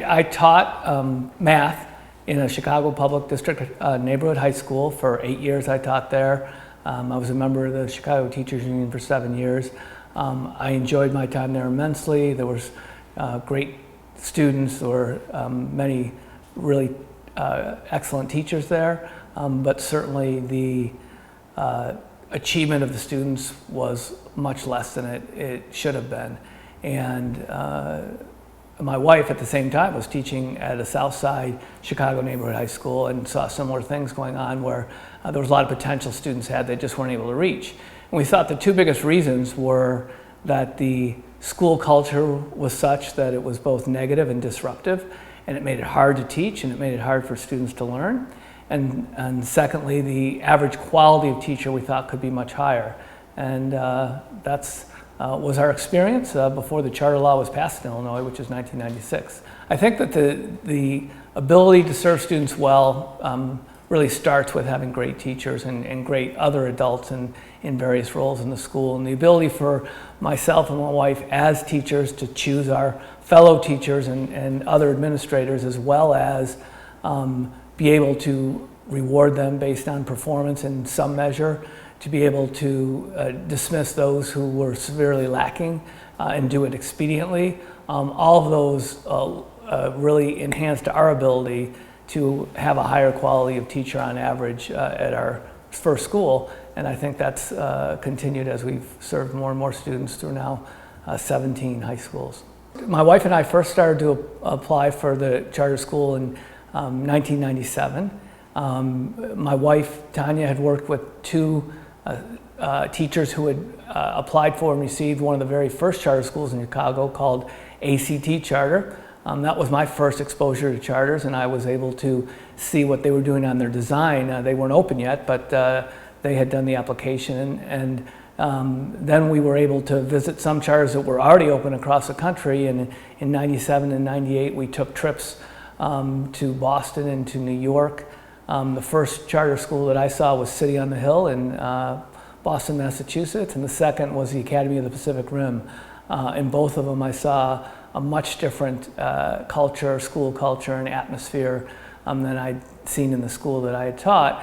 I taught math in a Chicago Public District neighborhood high school. For 8 years I taught there. I was a member of the Chicago Teachers Union for 7 years. I enjoyed my time there immensely. There was great students. There were many really excellent teachers there, but certainly the achievement of the students was much less than it should have been. And my wife at the same time was teaching at a South Side Chicago neighborhood high school and saw similar things going on where there was a lot of potential students had they just weren't able to reach. And we thought the two biggest reasons were that the school culture was such that it was both negative and disruptive, and it made it hard to teach and it made it hard for students to learn. And secondly, the average quality of teacher we thought could be much higher. And that's was our experience before the charter law was passed in Illinois, which is 1996. I think that the ability to serve students well really starts with having great teachers and great other adults in various roles in the school, and the ability for myself and my wife as teachers to choose our fellow teachers and other administrators, as well as be able to reward them based on performance in some measure, to be able to dismiss those who were severely lacking and do it expediently. All of those really enhanced our ability to have a higher quality of teacher on average at our first school, and I think that's continued as we've served more and more students through now 17 high schools. My wife and I first started to apply for the charter school in 1997. My wife, Tanya, had worked with two teachers who had applied for and received one of the very first charter schools in Chicago called ACT Charter. That was my first exposure to charters, and I was able to see what they were doing on their design. They weren't open yet, but they had done the application, and then we were able to visit some charters that were already open across the country, and in 97 and 98 we took trips to Boston and to New York. The first charter school that I saw was City on the Hill in Boston, Massachusetts, and the second was the Academy of the Pacific Rim. In both of them I saw a much different culture, school culture and atmosphere than I'd seen in the school that I had taught,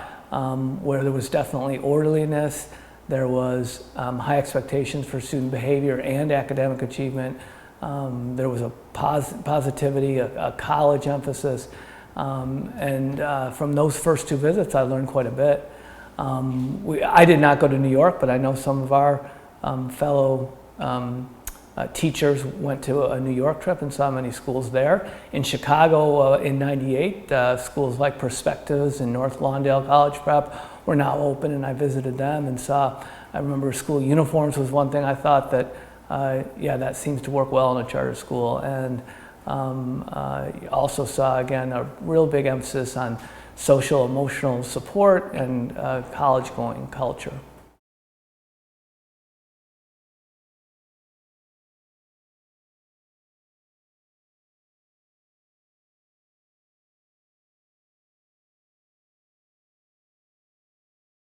where there was definitely orderliness, there was high expectations for student behavior and academic achievement, there was a positivity, a college emphasis, and from those first two visits I learned quite a bit. I did not go to New York, but I know some of our fellow teachers went to a New York trip and saw many schools there. In Chicago in 98, schools like Perspectives and North Lawndale College Prep were now open, and I visited them and saw, I remember school uniforms was one thing I thought that, yeah, that seems to work well in a charter school. And also saw, again, a real big emphasis on social emotional support and college-going culture.